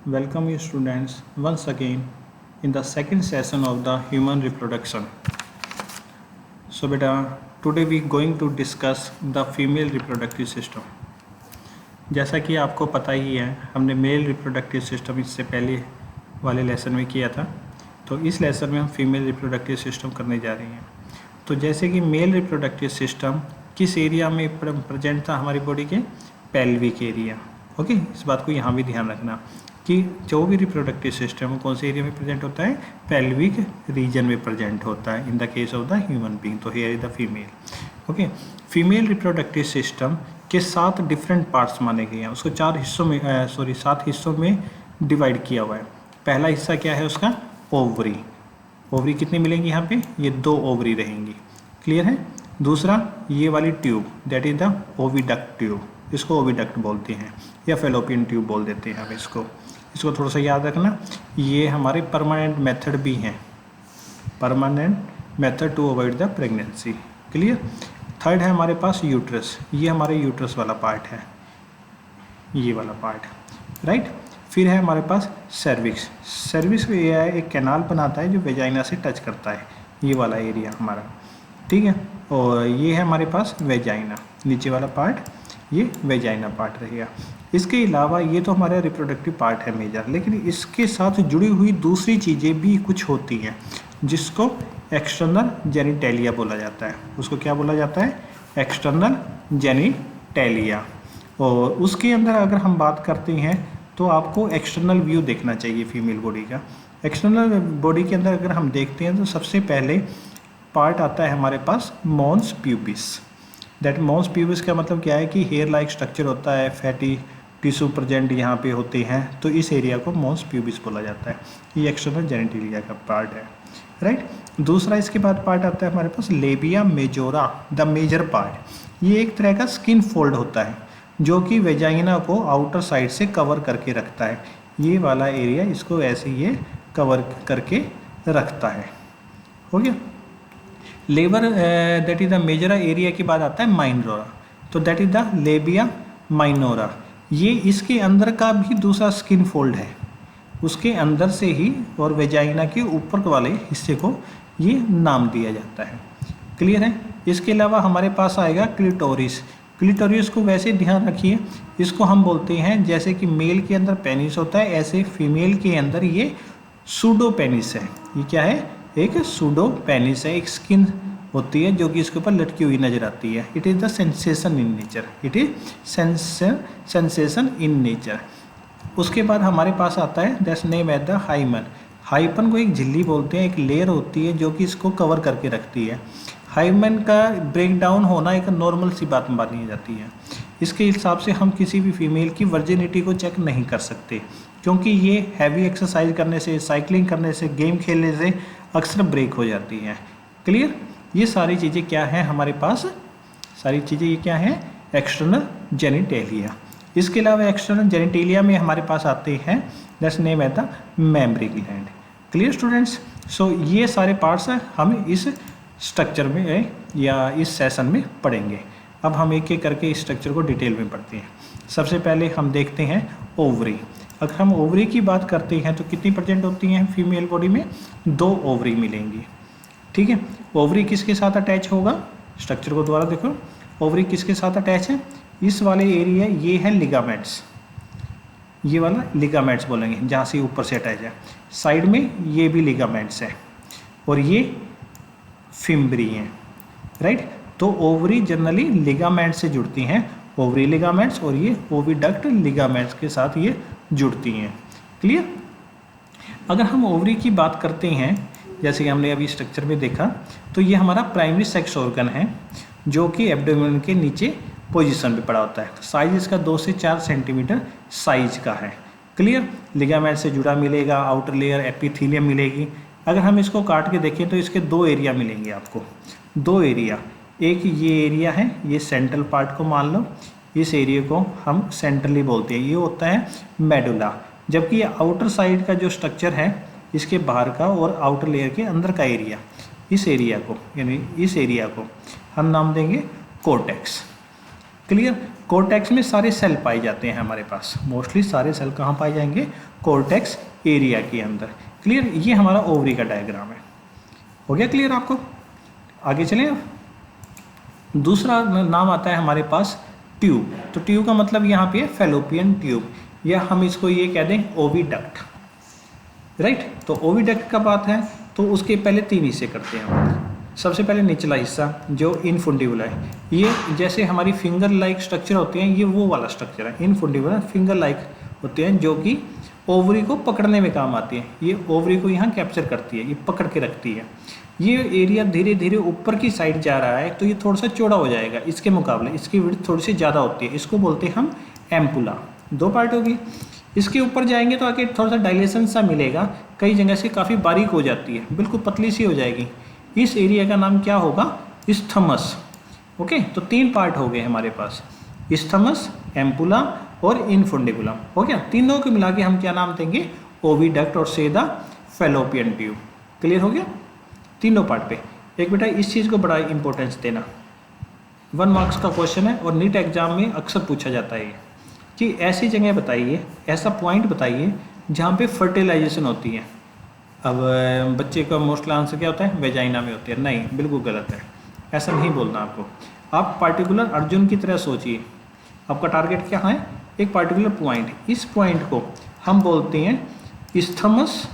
Welcome you students once again in the second session of the human reproduction. So beta, today we going to discuss the female reproductive system. जैसा कि आपको पता ही है, हमने male reproductive system इससे पहले वाले लेसन में किया था, तो इस लेसन में हम फीमेल रिप्रोडक्टिव सिस्टम करने जा रहे हैं। तो जैसे कि मेल रिप्रोडक्टिव सिस्टम किस एरिया में प्रेजेंट था हमारी बॉडी के, पेल्विक एरिया। ओके, इस बात को यहाँ भी ध्यान रखना कि जो भी रिप्रोडक्टिव सिस्टम कौन से एरिया में प्रेजेंट होता है, पेल्विक रीजन में प्रेजेंट होता है in the case of the human being. तो here is the female. Okay, female reproductive system के 7 डिफरेंट पार्ट्स माने गए हैं। उसको 7 हिस्सों में डिवाइड किया हुआ है। पहला हिस्सा क्या है उसका, ओवरी। ओवरी कितनी मिलेंगी यहाँ पे, ये 2 ओवरी रहेंगी। क्लियर है। दूसरा ये वाली tube, that is the oviduct tube, इसको ओविडक्ट बोलते हैं या फेलोपियन ट्यूब बोल देते हैं हम इसको थोड़ा सा याद रखना। ये हमारे परमानेंट मेथड भी हैं, permanent method to avoid the pregnancy. Clear. Third है हमारे पास यूट्रस, ये हमारे यूट्रस वाला पार्ट है, ये वाला पार्ट, राइट। फिर है हमारे पास सर्विक्स। सर्विक्स ये एक कैनाल बनाता है जो वेजाइना से टच करता है, ये वाला एरिया हमारा, ठीक है। और ये है हमारे पास वेजाइना, नीचे वाला पार्ट ये वेजाइना पार्ट रहेगा। इसके अलावा ये तो हमारा रिप्रोडक्टिव पार्ट है मेजर, लेकिन इसके साथ जुड़ी हुई दूसरी चीज़ें भी कुछ होती हैं जिसको एक्सटर्नल जेनिटेलिया बोला जाता है। उसको क्या बोला जाता है, एक्सटर्नल जेनिटेलिया। और उसके अंदर अगर हम बात करते हैं तो आपको एक्सटर्नल व्यू देखना चाहिए फीमेल बॉडी का। एक्सटर्नल बॉडी के अंदर अगर हम देखते हैं तो सबसे पहले पार्ट आता है हमारे पास mons pubis. That mons pubis का मतलब क्या है कि हेयर लाइक स्ट्रक्चर होता है, फैटी टिश्यू प्रेजेंट यहाँ पे होते हैं, तो इस एरिया को मॉन्स प्यूबिस बोला जाता है। ये एक्सटर्नल जेनिटेलिया का पार्ट है, राइट। दूसरा इसके बाद पार्ट आता है हमारे पास labia majora, the major part. ये एक तरह का स्किन फोल्ड होता है जो कि वेजाइना को आउटर साइड से कवर करके रखता है। ये वाला एरिया इसको ऐसे ये कवर करके रखता है, हो गया। Labour that is the majora area के बाद आता है माइनोरा, तो that is the labia minora. ये इसके अंदर का भी दूसरा स्किन फोल्ड है, उसके अंदर से ही और वेजाइना के ऊपर वाले हिस्से को ये नाम दिया जाता है। क्लियर है। इसके अलावा हमारे पास आएगा क्लिटोरिस। क्लिटोरिस को वैसे ध्यान रखिए, इसको हम बोलते हैं जैसे कि मेल के अंदर पेनिस होता है, ऐसे फीमेल के अंदर ये सूडो पेनिस है। ये क्या है, एक सूडो पेनिस है, एक स्किन होती है जो कि इसके ऊपर लटकी हुई नजर आती है। It is the sensation in nature, it is sensation in nature. उसके बाद हमारे पास आता है that's name as the hymen. Hyphen को एक झिल्ली बोलते हैं, एक लेयर होती है जो कि इसको कवर करके रखती है। हाइमन का ब्रेक डाउन होना एक नॉर्मल सी बात मानी जाती है। इसके हिसाब से हम किसी भी फीमेल की वर्जिनिटी को चेक नहीं कर सकते, क्योंकि ये हैवी एक्सरसाइज करने से, साइकिलिंग करने से, गेम खेलने से अक्सर ब्रेक हो जाती हैं। क्लियर। ये सारी चीज़ें क्या हैं हमारे पास, सारी चीज़ें ये क्या हैं, एक्सटर्नल जेनिटेलिया। इसके अलावा एक्सटर्नल जेनिटेलिया में हमारे पास आते हैं that's name as the mammary gland. Clear students. So ये सारे पार्ट्स हम इस स्ट्रक्चर में या इस सेशन में पढ़ेंगे। अब हम एक एक करके इस स्ट्रक्चर को डिटेल में पढ़ते हैं। सबसे पहले हम देखते हैं ओवरी। अगर हम ओवरी की बात करते हैं तो कितनी प्रेजेंट होती हैं फीमेल बॉडी में, 2 ओवरी मिलेंगी, ठीक है। ओवरी किसके साथ अटैच होगा, स्ट्रक्चर को दोबारा देखो। ओवरी किसके साथ अटैच है, इस वाले एरिया ये है लिगामेंट्स, ये वाला लिगामेंट्स बोलेंगे जहाँ से ऊपर से अटैच है। साइड में ये भी लिगामेंट्स है और ये फिम्बरी हैं, राइट। तो ओवरी जनरली लिगामेंट से जुड़ती हैं, ओवरी लिगामेंट्स, और ये ओविडक्ट लिगामेंट्स के साथ ये जुड़ती हैं। क्लियर। अगर हम ओवरी की बात करते हैं, जैसे कि हमने अभी स्ट्रक्चर में देखा, तो ये हमारा प्राइमरी सेक्स ऑर्गन है जो कि एब्डोमेन के नीचे पोजीशन पे पड़ा होता है। साइज इसका 2 से 4 सेंटीमीटर साइज का है। क्लियर। लिगामेंट से जुड़ा मिलेगा, आउटर लेयर एपिथेलियम मिलेगी। अगर हम इसको काट के देखें तो इसके 2 एरिया मिलेंगे आपको, 2 एरिया। एक ये एरिया है, ये सेंट्रल पार्ट को मान लो, इस एरिया को हम सेंट्रली बोलते हैं, ये होता है मेडुला। जबकि ये आउटर साइड का जो स्ट्रक्चर है इसके बाहर का और आउटर लेयर के अंदर का एरिया, इस एरिया को यानी इस एरिया को हम नाम देंगे कोर्टेक्स। क्लियर। कोर्टेक्स में सारे सेल पाए जाते हैं हमारे पास, मोस्टली सारे सेल कहाँ पाए जाएंगे, कोर्टेक्स एरिया के अंदर। क्लियर, ये हमारा ओवरी का डायग्राम है। हो गया क्लियर आपको? आगे चलें। दूसरा नाम आता है हमारे पास ट्यूब। तो ट्यूब का मतलब यहाँ पे फेलोपियन ट्यूब, या हम इसको ये कह दें ओविडक्ट, राइट। तो ओविडक्ट का बात है तो उसके पहले 3 हिस्से करते हैं हम। सबसे पहले निचला हिस्सा जो इनफुंडिबुला है, ये जैसे हमारी फिंगर लाइक स्ट्रक्चर होते हैं, ये वो वाला स्ट्रक्चर है। इनफुंडिबुला फिंगर लाइक होते हैं जो कि ओवरी को पकड़ने में काम आती है। ये ओवरी को यहाँ कैप्चर करती है, ये पकड़ के रखती है। ये एरिया धीरे धीरे ऊपर की साइड जा रहा है तो ये थोड़ा सा चौड़ा हो जाएगा इसके मुकाबले, इसकी विड्थ थोड़ी सी ज़्यादा होती है, इसको बोलते हैं हम एम्पुला। 2 पार्ट होगी। इसके ऊपर जाएंगे तो आगे थोड़ा सा डायलेशन सा मिलेगा, कई जगह से काफ़ी बारीक हो जाती है, बिल्कुल पतली सी हो जाएगी। इस एरिया का नाम क्या होगा, इस्थमस। ओके, तो 3 पार्ट हो गए हमारे पास, इस्थमस, एम्पुला और इनफुंडिबुलम। हो गया, तीनों को मिला के हम क्या नाम देंगे, ओविडक्ट और सेदा फेलोपियन ट्यूब। क्लियर हो गया तीनों पार्ट पे। एक बेटा इस चीज़ को बड़ा इंपॉर्टेंस देना, 1 मार्क्स का क्वेश्चन है और नीट एग्जाम में अक्सर पूछा जाता है कि ऐसी जगह बताइए, ऐसा पॉइंट बताइए जहाँ पे फर्टिलाइजेशन होती है। अब बच्चे का मोस्टली आंसर क्या होता है, वेजाइना में होती है। नहीं, बिल्कुल गलत है, ऐसा नहीं बोलना आपको। आप पार्टिकुलर अर्जुन की तरह सोचिए, आपका टारगेट क्या है, एक पार्टिकुलर पॉइंट। इस पॉइंट को हम बोलते हैं इस्थमस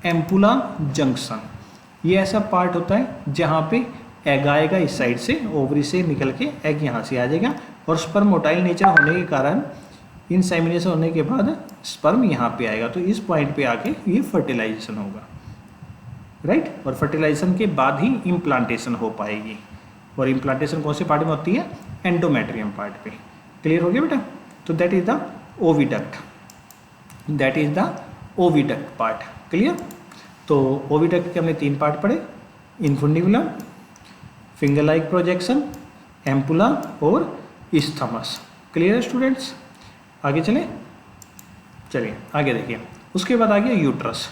एम्पुला जंक्शन। ये ऐसा पार्ट होता है जहाँ पे एग आएगा इस साइड से, ओवरी से निकल के एग यहाँ से आ जाएगा, और स्पर्म मोटाइल नेचर होने के कारण इंसेमिनेशन होने के बाद स्पर्म यहाँ पे आएगा, तो इस पॉइंट पे आके ये फर्टिलाइजेशन होगा, राइट। और फर्टिलाइजेशन के बाद ही इम्प्लांटेशन हो पाएगी। और इम्प्लांटेशन कौन से पार्ट में होती है, एंडोमेट्रियम पार्ट पे। क्लियर हो गया बेटा? तो that is the oviduct, that is the oviduct part. Clear? तो ओविडक्ट के हमने 3 पार्ट पढ़े, इनफुंडिबुलम, फिंगर लाइक प्रोजेक्शन, एम्पुला और इस्थमस। क्लियर है स्टूडेंट्स? आगे चलिए आगे देखिए। उसके बाद आ गया यूट्रस।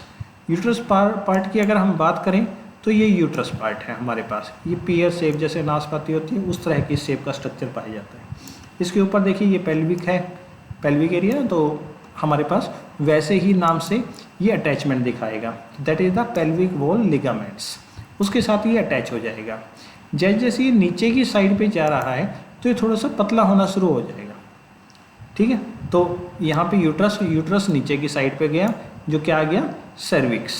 यूट्रस पार्ट की अगर हम बात करें तो ये यूट्रस पार्ट है हमारे पास। ये पियर शेप जैसे नाशपाती होती है उस तरह की शेप का स्ट्रक्चर पाया जाता है। इसके ऊपर देखिए ये पेल्विक है, पेल्विक एरिया, तो हमारे पास वैसे ही नाम से ये अटैचमेंट दिखाएगा, that is the pelvic wall ligaments. उसके साथ ये अटैच हो जाएगा। जैसे जैसे ये नीचे की साइड पे जा रहा है तो ये थोड़ा सा पतला होना शुरू हो जाएगा, ठीक है। तो यहाँ पे यूट्रस नीचे की साइड पे गया, जो क्या आ गया, सर्विक्स।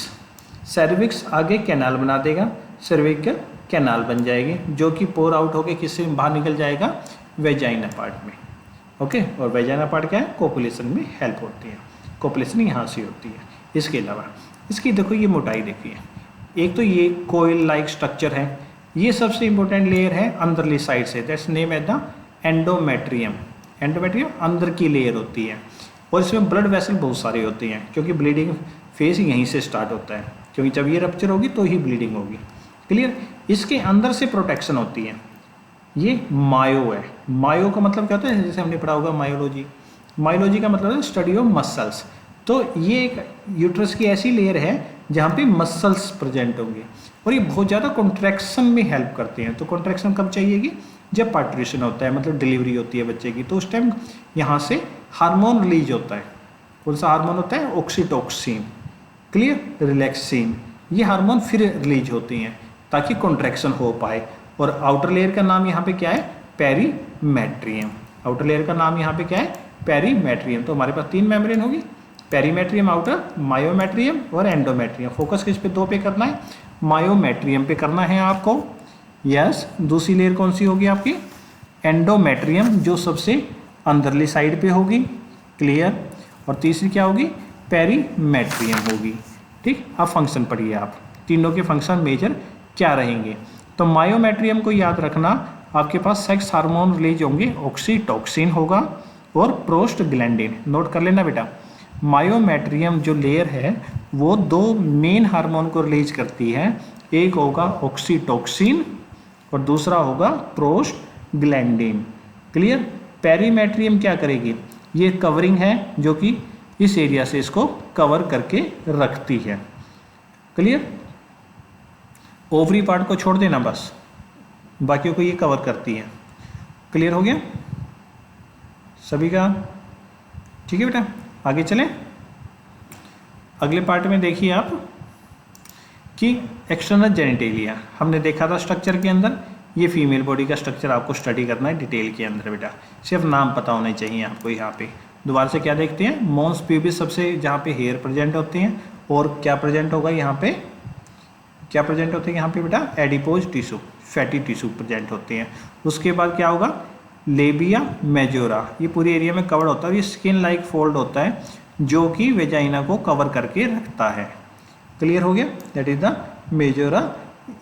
सर्विक्स आगे कैनाल बना देगा, सर्विकल कैनाल बन जाएगी, जो कि पोर आउट होके किससे बाहर निकल जाएगा, वेजाइना पार्ट में। ओके, और वेजाइना पार्ट क्या है, कोपुलेशन में हेल्प होती है, कोपुलेशन यहाँ से होती है। इसके अलावा इसकी देखो ये मोटाई देखिए, एक तो ये कोयल लाइक स्ट्रक्चर है, ये सबसे इंपॉर्टेंट लेयर है अंदरली साइड से, that's name as the endometrium. Endometrium अंदर की लेयर होती है, और इसमें ब्लड वेसल बहुत सारे होते हैं, क्योंकि ब्लीडिंग फेज यहीं से स्टार्ट होता है, क्योंकि जब ये रप्चर होगी तो ही ब्लीडिंग होगी। क्लियर? इसके अंदर से प्रोटेक्शन होती है। ये मायो है। मायो का मतलब क्या होता है, जैसे हमने पढ़ा होगा मायोलॉजी। मायोलॉजी का मतलब है स्टडी ऑफ मसल्स। तो ये एक यूट्रस की ऐसी लेयर है जहाँ पे मसल्स प्रेजेंट होंगे, और ये बहुत ज़्यादा कॉन्ट्रैक्शन में हेल्प करते हैं। तो कॉन्ट्रैक्शन कब चाहिएगी, जब पार्ट्यूशन होता है, मतलब डिलीवरी होती है बच्चे की, तो उस टाइम यहाँ से हार्मोन रिलीज होता है। कौन सा हार्मोन होता है, ऑक्सीटोक्सिन। क्लियर? रिलैक्सिन। ये हार्मोन फिर रिलीज होती हैं ताकि कॉन्ट्रैक्शन हो पाए। और आउटर लेयर का नाम यहाँ पे क्या है, पेरीमेट्रियम। आउटर लेयर का नाम यहाँ पे क्या है, पेरीमेट्रियम। तो हमारे पास 3 मेम्ब्रेन होगी, पेरीमेट्रियम आउटर, मायोमेट्रियम और एंडोमेट्रियम। फोकस किस पे, 2 पे करना है, मायोमेट्रियम पे करना है आपको। यस, दूसरी लेयर कौन सी होगी आपकी, एंडोमेट्रियम, जो सबसे अंदरली साइड पे होगी। क्लियर? और तीसरी क्या होगी, पेरीमेट्रियम होगी। ठीक, अब फंक्शन पढ़िए आप, तीनों के फंक्शन मेजर क्या रहेंगे। तो मायोमेट्रियम को याद रखना, आपके पास सेक्स हार्मोन रिलीज होंगे, ऑक्सीटोक्सिन होगा और प्रोस्टाग्लैंडिन। नोट कर लेना बेटा, मायोमेट्रियम जो लेयर है वो 2 मेन हार्मोन को रिलीज करती है, एक होगा ऑक्सीटोक्सिन और दूसरा होगा प्रोस्टाग्लैंडिन। क्लियर? पेरीमेट्रियम क्या करेगी, ये कवरिंग है जो कि इस एरिया से इसको कवर करके रखती है। क्लियर? ओवरी पार्ट को छोड़ देना बस, बाकियों को ये कवर करती है। क्लियर हो गया? सभी का ठीक है बेटा। आगे चलें, अगले पार्ट में देखिए आप कि एक्सटर्नल जेनिटेलिया हमने देखा था स्ट्रक्चर के अंदर। ये फीमेल बॉडी का स्ट्रक्चर आपको स्टडी करना है डिटेल के अंदर बेटा, सिर्फ नाम पता होने चाहिए आपको। यहाँ पे दोबारा से क्या देखते हैं, मॉन्स प्यूबिस सबसे जहाँ पे हेयर प्रेजेंट होते हैं, और क्या प्रेजेंट होगा यहाँ पे, क्या प्रेजेंट होते हैं यहाँ पे बेटा, adipose tissue, fatty tissue present होते हैं। उसके बाद क्या होगा, लेबिया मेजोरा, ये पूरी एरिया में कवर होता है। ये स्किन लाइक फोल्ड होता है जो कि वेजाइना को कवर करके रखता है। क्लियर हो गया, that is the majora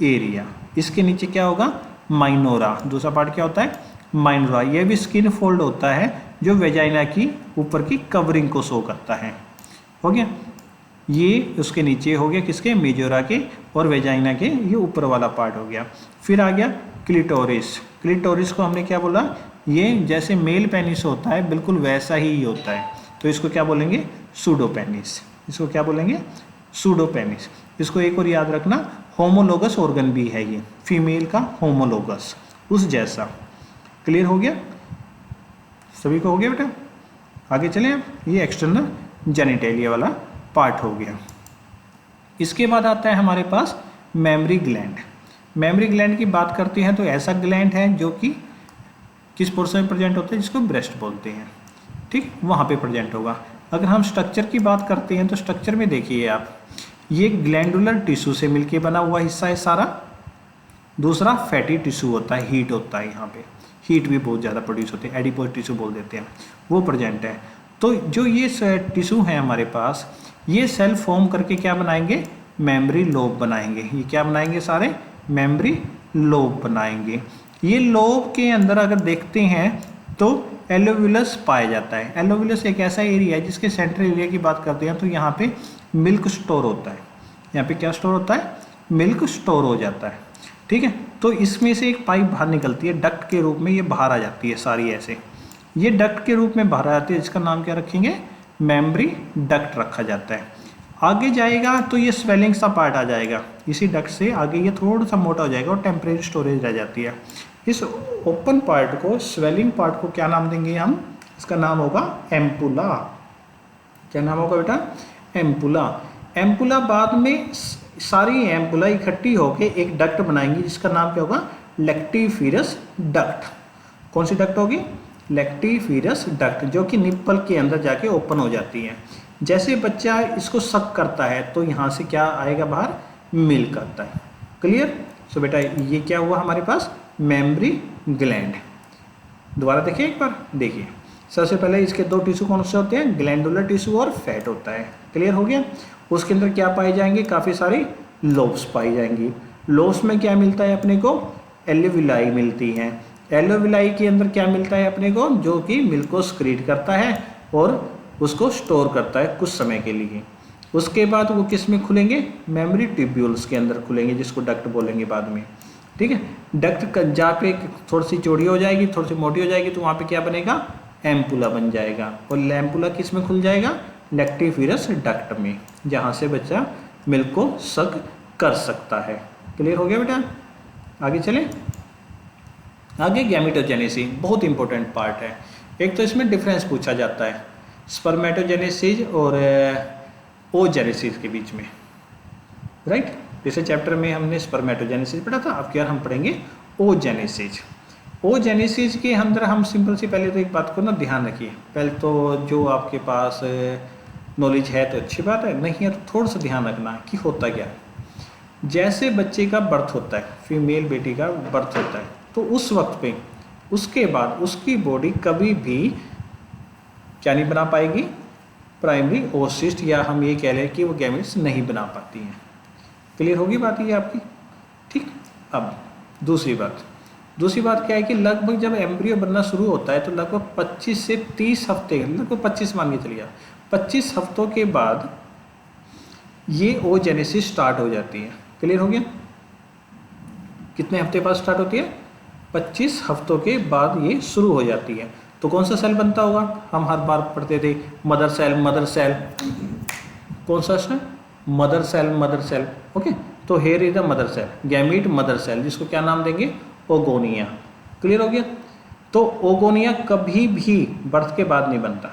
area. इसके नीचे क्या होगा, माइनोरा, दूसरा पार्ट क्या होता है, माइनोरा। ये भी स्किन फोल्ड होता है जो वेजाइना की ऊपर की कवरिंग को शो करता है। हो गया, ये उसके नीचे हो गया किसके, मेजोरा के, और वेजाइना के ये ऊपर वाला पार्ट हो गया। फिर आ गया क्लिटोरिस। क्लिटोरिस को हमने क्या बोला, ये जैसे मेल पेनिस होता है बिल्कुल वैसा ही होता है, तो इसको क्या बोलेंगे, सूडो पेनिस। इसको क्या बोलेंगे, सूडो पेनिस। इसको एक और याद रखना, होमोलोगस ऑर्गन भी है ये, फीमेल का होमोलोगस, उस जैसा। क्लियर हो गया, सभी को हो गया बेटा। आगे चलें आप, ये एक्सटर्नल जेनिटेलिया वाला पार्ट हो गया। इसके बाद आता है हमारे पास मेमरी ग्लैंड। मेमरी ग्लैंड की बात करते हैं तो ऐसा ग्लैंड है जो कि किस पोर्शन में प्रेजेंट होता है, जिसको ब्रेस्ट बोलते हैं, ठीक, वहाँ पे प्रेजेंट होगा। अगर हम स्ट्रक्चर की बात करते हैं तो स्ट्रक्चर में देखिए आप, ये ग्लैंडुलर टिश्यू से मिलके बना हुआ हिस्सा है सारा। दूसरा फैटी टिश्यू होता है, हीट होता है, यहाँ पे हीट भी बहुत ज़्यादा प्रोड्यूस होती है, एडिपोज टिश्यू बोल देते हैं, वो प्रेजेंट है। तो जो ये टिश्यू है हमारे पास, ये सेल फॉर्म करके क्या बनाएंगे, मेमरी लोब बनाएंगे। ये क्या बनाएंगे, सारे मेमरी लोब बनाएंगे। ये लोब के अंदर अगर देखते हैं तो एलोव्यूलस पाया जाता है। एलोव्यूलस एक ऐसा एरिया है जिसके सेंट्रल एरिया की बात करते हैं तो यहाँ पे मिल्क स्टोर होता है। यहाँ पे क्या स्टोर होता है, मिल्क स्टोर हो जाता है, ठीक है। तो इसमें से एक पाइप बाहर निकलती है, डक्ट के रूप में ये बाहर आ जाती है सारी ऐसे, ये डक्ट के रूप में बाहर आ जाती है, जिसका नाम क्या रखेंगे, मेमरी डक्ट रखा जाता है। आगे जाएगा तो ये स्वेलिंग सा पार्ट आ जाएगा, इसी डक्ट से आगे ये थोड़ा सा मोटा हो जाएगा और टेम्परेरी स्टोरेज रह जाती है। इस ओपन पार्ट को, स्वेलिंग पार्ट को क्या नाम देंगे हम, इसका नाम होगा एम्पुला। क्या नाम होगा बेटा, एम्पुला। एम्पुला बाद में सारी एम्पुला इकट्ठी होकर एक डक्ट बनाएंगी जिसका नाम क्या होगा, लेक्टिफिरस डक्ट। कौन सी डक्ट होगी, लेक्टिफिरस डक्ट, जो कि निप्पल के अंदर जाके ओपन हो जाती है। जैसे बच्चा इसको सक करता है तो यहाँ से क्या आएगा बाहर, मिल्क आता है। क्लियर। सो बेटा ये क्या हुआ हमारे पास, मेमरी ग्लैंड। दोबारा देखिए एक बार, देखिए सबसे पहले इसके दो टिश्यू कौन से होते हैं, ग्लैंडुलर टिश्यू और फैट होता है। क्लियर हो गया। उसके अंदर क्या पाए जाएंगे, काफ़ी सारी लोब्स पाई जाएंगी। लोब्स में क्या मिलता है अपने को, एलोविलाई मिलती हैं। एलोविलाई के अंदर क्या मिलता है अपने को, जो कि मिल्क को स्क्रीट करता है और उसको स्टोर करता है कुछ समय के लिए। उसके बाद वो किस में खुलेंगे, मेमरी ट्यूब्यूल्स के अंदर खुलेंगे, जिसको डक्ट बोलेंगे बाद में, ठीक है। डक्ट जहाँ पे थोड़ी सी चौड़ी हो जाएगी, थोड़ी सी मोटी हो जाएगी, तो वहाँ पे क्या बनेगा, एम्पुला बन जाएगा। और एम्पुला किस में खुल जाएगा, लेक्टिफिरस डक्ट में, जहाँ से बच्चा मिल्क को सक कर सकता है। क्लियर हो गया बेटा। आगे चलें। आगे गैमेटोजेनेसिस बहुत इंपॉर्टेंट पार्ट है। एक तो इसमें डिफरेंस पूछा जाता है स्पर्मेटोजेनेसिस और ओजेनेसिस के बीच में, राइट। पिछले चैप्टर में हमने स्पर्मेटोजेनेसिस पढ़ा था, अब क्या हम पढ़ेंगे ओजेनेसिस। ओजेनेसिस के अंदर हम सिंपल सी पहले तो एक बात को ना ध्यान रखिए, पहले तो जो आपके पास नॉलेज है तो अच्छी बात है, नहीं है तो थोड़ा सा ध्यान रखना कि होता क्या है। जैसे बच्चे का बर्थ होता है, फीमेल बेटी का बर्थ होता है, तो उस वक्त पे उसके बाद उसकी बॉडी कभी भी क्या नहीं बना पाएगी, प्राइमरी ओसिस्ट, या हम ये कह लें कि वो गैमेट्स नहीं बना पाती हैं। क्लियर होगी बात ये आपकी, ठीक। अब दूसरी बात क्या है कि लगभग जब एम्ब्रियो बनना शुरू होता है तो लगभग 25 से 30 हफ्ते, लगभग 25 मान के चलिए, 25 हफ्तों के बाद ये ओजेनेसिस स्टार्ट हो जाती है। क्लियर हो गया। कितने हफ्ते बाद स्टार्ट होती है, 25 हफ्तों के बाद ये शुरू हो जाती है। तो कौन सा सेल बनता होगा, हम हर बार पढ़ते थे मदर सेल, कौन सा सेल, मदर सेल, ओके। तो here is the mother cell, gamete mother cell, जिसको क्या नाम देंगे, ओगोनिया। क्लियर हो गया। तो ओगोनिया कभी भी बर्थ के बाद नहीं बनता।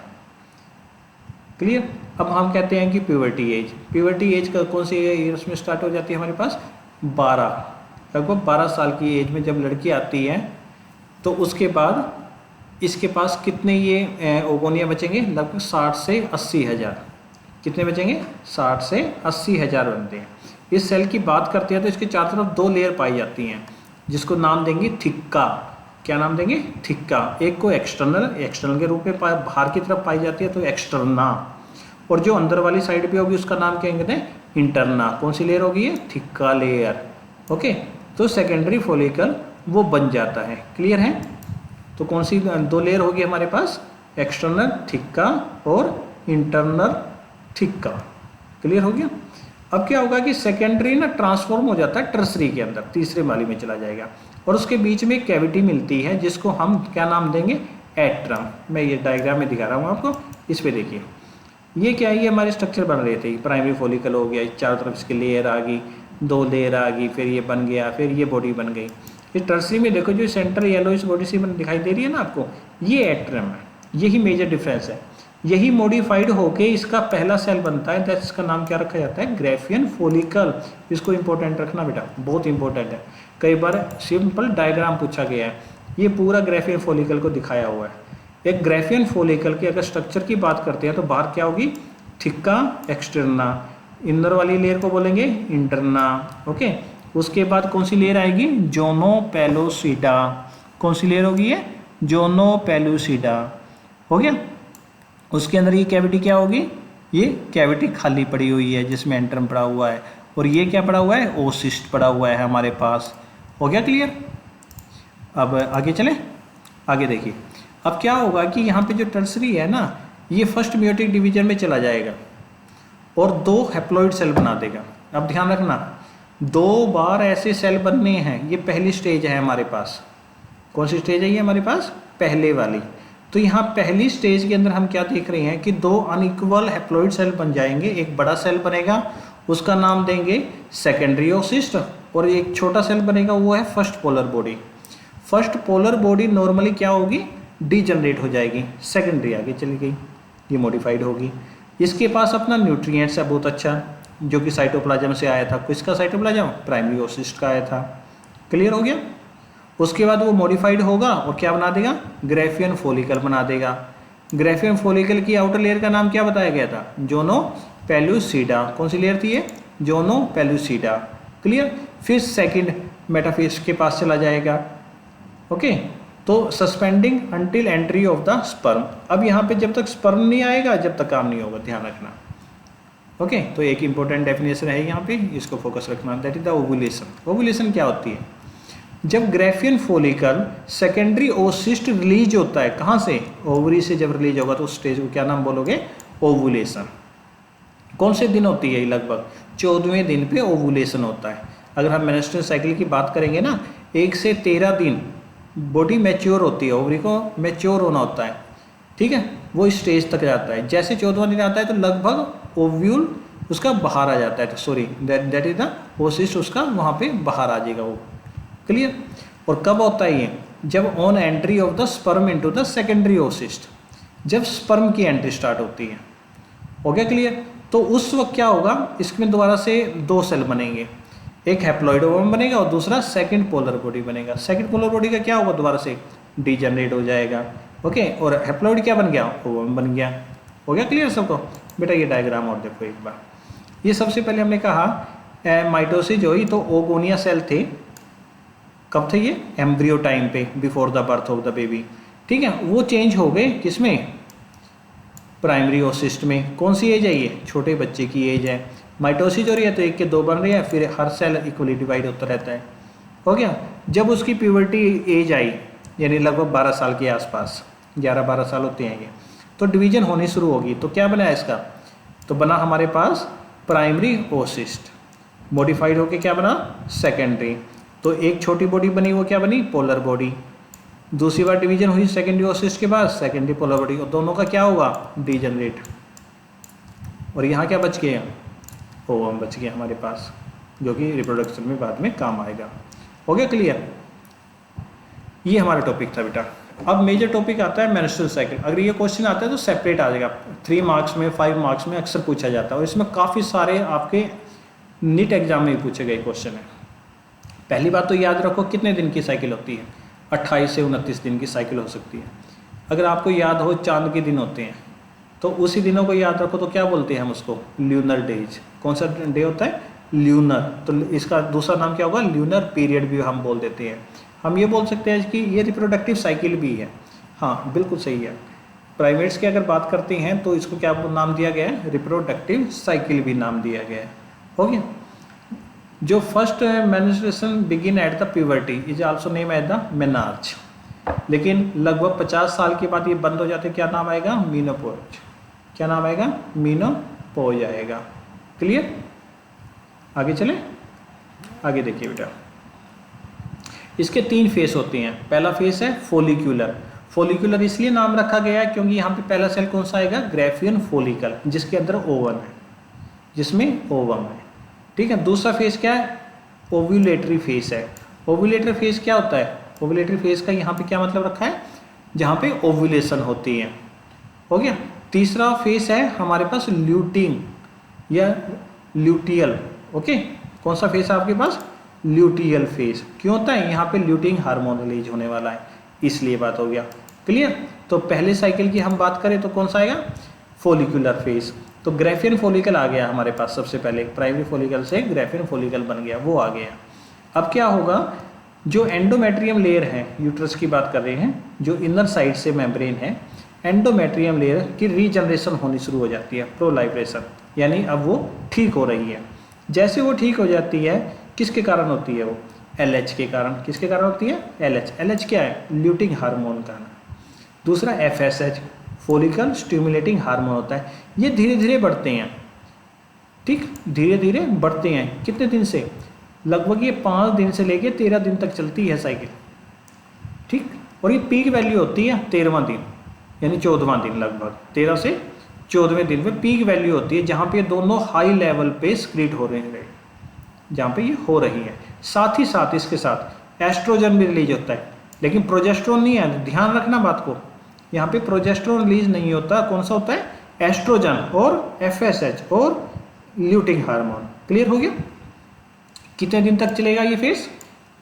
क्लियर। अब हम कहते हैं कि प्यूबर्टी एज का कौन सी ईयर्स में स्टार्ट हो जाती है हमारे पास? 12, लगभग 12 साल की एज में जब लड़की आती है तो उसके बाद इसके पास कितने ये ओगोनिया बचेंगे? लगभग 60 से 80 हज़ार। कितने बचेंगे? 60 से 80 हज़ार बनते हैं। इस सेल की बात करते हैं तो इसके चारों तरफ 2 लेयर पाई जाती हैं जिसको नाम देंगे थिक्का। क्या नाम देंगे? थिक्का। एक को एक्सटर्नल के रूप में बाहर की तरफ पाई जाती है तो एक्सटर्ना, और जो अंदर वाली साइड पे होगी उसका नाम क्या कहते हैं? इंटरना। कौन सी लेयर होगी ये? थिक्का लेयर। ओके, तो सेकेंडरी फॉलिकल वो बन जाता है। क्लियर है? तो कौन सी 2 लेयर होगी हमारे पास? एक्सटर्नल थिक्का और इंटरनल थिक्का। क्लियर हो गया? अब क्या होगा कि सेकेंडरी ना ट्रांसफॉर्म हो जाता है टर्सरी के अंदर, तीसरे वाली में चला जाएगा, और उसके बीच में कैविटी मिलती है जिसको हम क्या नाम देंगे? एट्रम। मैं ये डायग्राम में दिखा रहा हूँ आपको, इस पे देखिए। ये क्या है? ये हमारे स्ट्रक्चर बन रहे थे। प्राइमरी फॉलिकल हो गया, चारों तरफ इसकी लेयर आ गई, 2 लेयर आ गई, फिर ये बन गया, फिर ये बॉडी बन गई। इस टर्सरी में देखो जो सेंटर येलोइश बॉडी सी दिखाई दे रही है ना आपको, ये एट्रम है। यही मेजर डिफरेंस है। यही मॉडिफाइड होके इसका पहला सेल बनता है, इसका नाम क्या रखा जाता है? Graafian follicle. इसको इंपॉर्टेंट रखना बेटा, बहुत इंपॉर्टेंट है। कई बार सिंपल डायग्राम पूछा गया है, ये पूरा ग्राफियन फॉलिकल को दिखाया हुआ है। एक ग्राफियन फॉलिकल के अगर स्ट्रक्चर की बात करते हैं तो बाहर क्या होगी? थिक्का एक्सटर्ना। इनर वाली लेयर को बोलेंगे इंटरना। ओके, उसके बाद कौन सी लेयर आएगी? जोनोपेलुसिडा। कौन सी लेयर होगी ये? जोनोपेलुसिडा। हो गया। उसके अंदर ये कैविटी क्या होगी? ये कैविटी खाली पड़ी हुई है जिसमें एंट्रम पड़ा हुआ है, और ये क्या पड़ा हुआ है? ओसिस्ट पड़ा हुआ है हमारे पास। हो गया क्लियर? अब आगे चलें। आगे देखिए, अब क्या होगा कि यहाँ पे जो टर्सरी है ना, ये फर्स्ट मियोटिक डिवीजन में चला जाएगा और 2 हैप्लॉइड सेल बना देगा। अब ध्यान रखना, 2 बार ऐसे सेल बनने हैं। ये पहली स्टेज है हमारे पास। कौन सी स्टेज है ये हमारे पास? पहले वाली। तो यहाँ पहली स्टेज के अंदर हम क्या देख रहे हैं कि 2 अनइक्वल हैप्लॉइड सेल बन जाएंगे। एक बड़ा सेल बनेगा, उसका नाम देंगे सेकेंडरी ओसिस्ट, और एक छोटा सेल बनेगा, वो है first polar body. First polar body normally क्या होगी? डीजनरेट हो जाएगी, सेकेंडरी आगे चली गई, ये मॉडिफाइड होगी। इसके पास अपना न्यूट्रिएंट्स है बहुत अच्छा, जो कि साइटोप्लाज्म से आया था। किसका साइटोप्लाज्म? प्राइमरी ओसिस्ट का आया था। क्लियर हो गया? उसके बाद वो मॉडिफाइड होगा और क्या बना देगा? ग्राफियन फॉलिकल बना देगा। ग्राफियन फॉलिकल की आउटर लेयर का नाम क्या बताया गया था? जोनोपेलुसिडा। कौन सी लेयर थी ये? जोनोपेलुसिडा। क्लियर? फिर सेकंड मेटाफेज के पास चला जाएगा। ओके, तो suspending until entry of the sperm. अब यहाँ पे जब तक स्पर्म नहीं आएगा जब तक काम नहीं होगा, ध्यान रखना। ओके, तो एक इंपॉर्टेंट डेफिनेशन है यहाँ पे, इसको फोकस रखना, that is the ovulation. Ovulation क्या होती है? जब ग्राफियन फॉलिकल सेकेंडरी ओसिस्ट रिलीज होता है, कहाँ से? ओवरी से जब रिलीज होगा तो उस स्टेज को क्या नाम बोलोगे? ओवुलेशन। कौन से दिन होती है? लगभग 14वें दिन पे ओवुलेशन होता है। अगर हम मेंस्ट्रुअल साइकिल की बात करेंगे ना, 1 से 13 दिन बॉडी मैच्योर होती है, ओवरी को मैच्योर होना होता है। ठीक है, वो इस स्टेज तक जाता है। जैसे 14वां दिन आता है तो लगभग ओव्यूल उसका बाहर आ जाता है, तो सॉरी दैट इज द ओसिस्ट, उसका वहाँ पे बाहर आ जाएगा वो। क्लियर? और कब होता है ये? जब on entry of the sperm into the secondary oocyte, जब स्पर्म की एंट्री स्टार्ट होती है। हो गया क्लियर? तो उस वक्त क्या होगा? इसमें दोबारा से 2 सेल बनेंगे, एक हैप्लॉइड ओवम बनेगा और दूसरा सेकंड पोलर बॉडी बनेगा। सेकंड पोलर बॉडी का क्या होगा? दोबारा से डीजनरेट हो जाएगा। ओके, और हैप्लॉइड क्या बन गया? ओवम बन गया। हो गया क्लियर सबको? बेटा ये डायग्राम और देखो एक बार। ये सबसे पहले हमने कहा माइटोसिस हुई तो ओगोनिया सेल थे। कब थे ये? एम्ब्रियो टाइम पे, before the birth of the baby. ठीक है, वो चेंज हो गए किसमें? प्राइमरी ओसिस्ट में। कौन सी एज है ये? छोटे बच्चे की एज है। माइटोसिस हो रही है तो 1 के 2 बन रही है, फिर हर सेल इक्वली डिवाइड होता रहता है। हो गया? जब उसकी प्यूबर्टी एज आई, यानी लगभग 12 साल के आसपास, 11-12 साल होते हैं ये, तो डिवीजन होनी शुरू होगी। तो क्या बना इसका? तो बना हमारे पास प्राइमरी ओसिस्ट, मॉडिफाइड होके क्या बना? सेकेंडरी। तो एक छोटी बॉडी बनी, वो क्या बनी? Polar body. दूसरी बार डिवीजन हुई सेकेंडरी ओसिस्ट के बाद, सेकेंडरी पोलर बॉडी, और दोनों का क्या होगा? डीजनरेट। और यहाँ क्या बच गया? ओवम बच गया हमारे पास, जो कि रिप्रोडक्शन में बाद में काम आएगा। हो गया क्लियर? ये हमारा टॉपिक था बेटा। अब मेजर टॉपिक आता है मेंस्ट्रुअल साइकिल। अगर ये क्वेश्चन आता है तो सेपरेट आ जाएगा, 3 मार्क्स में 5 मार्क्स में अक्सर पूछा जाता है, और इसमें काफ़ी सारे आपके नीट एग्जाम में पूछे गए क्वेश्चन है। पहली बात तो याद रखो कितने दिन की साइकिल होती है, 28 से 29 दिन की साइकिल हो सकती है। अगर आपको याद हो चांद के दिन होते हैं तो उसी दिनों को याद रखो तो क्या बोलते हैं हम उसको, ल्यूनर डेज। कौन सा डे होता है, ल्यूनर। तो इसका दूसरा नाम क्या होगा, ल्यूनर पीरियड भी हम बोल देते हैं। हम ये बोल सकते हैं कि ये रिप्रोडक्टिव साइकिल भी है। हाँ बिल्कुल सही है। प्राइमेट्स की अगर बात करते हैं तो इसको क्या नाम दिया गया है, रिप्रोडक्टिव साइकिल भी नाम दिया गया है। हो गया। जो first menstruation begin at the puberty is also name at the menarche, लेकिन लगभग 50 साल के बाद ये बंद हो जाते, क्या नाम आएगा, मीनोपॉज। क्या नाम आएगा, मीनोपॉज आएगा। क्लियर। आगे चले, आगे देखिए बेटा, इसके 3 फेस होते हैं। पहला फेस है फोलिकुलर। फोलिकुलर इसलिए नाम रखा गया है क्योंकि यहाँ पे पहला सेल कौन सा आएगा, ग्रेफियन फोलिकल, जिसके अंदर ओवम है, जिसमें ओवम है। ठीक है। दूसरा फेस क्या है, ओव्यूलेटरी फेस है। ओव्यूलेटरी फेस क्या होता है, ओव्यूलेटरी फेस का यहाँ पे क्या मतलब रखा है, जहाँ पे ओव्यूलेशन होती है। हो गया। तीसरा फेस है हमारे पास ल्यूटिंग या ल्यूटियल। ओके, कौन सा फेस है आपके पास, ल्यूटियल फेस। क्यों होता है, यहाँ पे ल्यूटिंग हार्मोन रिलीज होने वाला है, इसलिए बात हो गया। क्लियर। तो पहले साइकिल की हम बात करें तो कौन सा आएगा, फोलिकुलर फेस। तो ग्रेफियन फोलिकल आ गया हमारे पास, सबसे पहले प्राइमरी फोलिकल से ग्रेफियन फोलिकल बन गया, वो आ गया। अब क्या होगा, जो एंडोमेट्रियम लेयर है, यूट्रस की बात कर रहे हैं, जो इनर साइड से मेम्ब्रेन है, एंडोमेट्रियम लेयर की रीजनरेशन होनी शुरू हो जाती है, प्रोलाइब्रेशन, यानी अब वो ठीक हो रही है। जैसे वो ठीक हो जाती है, किसके कारण होती है वो, LH के कारण। किसके कारण होती है, LH। LH क्या है, ल्यूटिंग हार्मोन का। दूसरा FSH, फोलिकल स्टिमुलेटिंग हार्मोन होता है। ये धीरे धीरे बढ़ते हैं, ठीक, धीरे धीरे बढ़ते हैं। कितने दिन से, लगभग ये 5 दिन से लेके 13 दिन तक चलती है साइकिल, ठीक। और ये पीक वैल्यू होती है 13वां दिन, यानी 14वां दिन, लगभग 13 से 14वें दिन में पीक वैल्यू होती है, जहाँ पे दोनों हाई लेवल पे स्क्रीट हो रहे हैं, जहाँ पे ये हो रही है। साथ ही साथ इसके साथ एस्ट्रोजन भी रिलीज होता है, लेकिन प्रोजेस्टेरोन नहीं है, ध्यान रखना बात को। यहाँ पे प्रोजेस्टेरोन रिलीज नहीं होता, कौन सा होता है, एस्ट्रोजन और FSH और ल्यूटिंग हार्मोन। क्लियर हो गया। कितने दिन तक चलेगा ये फेस,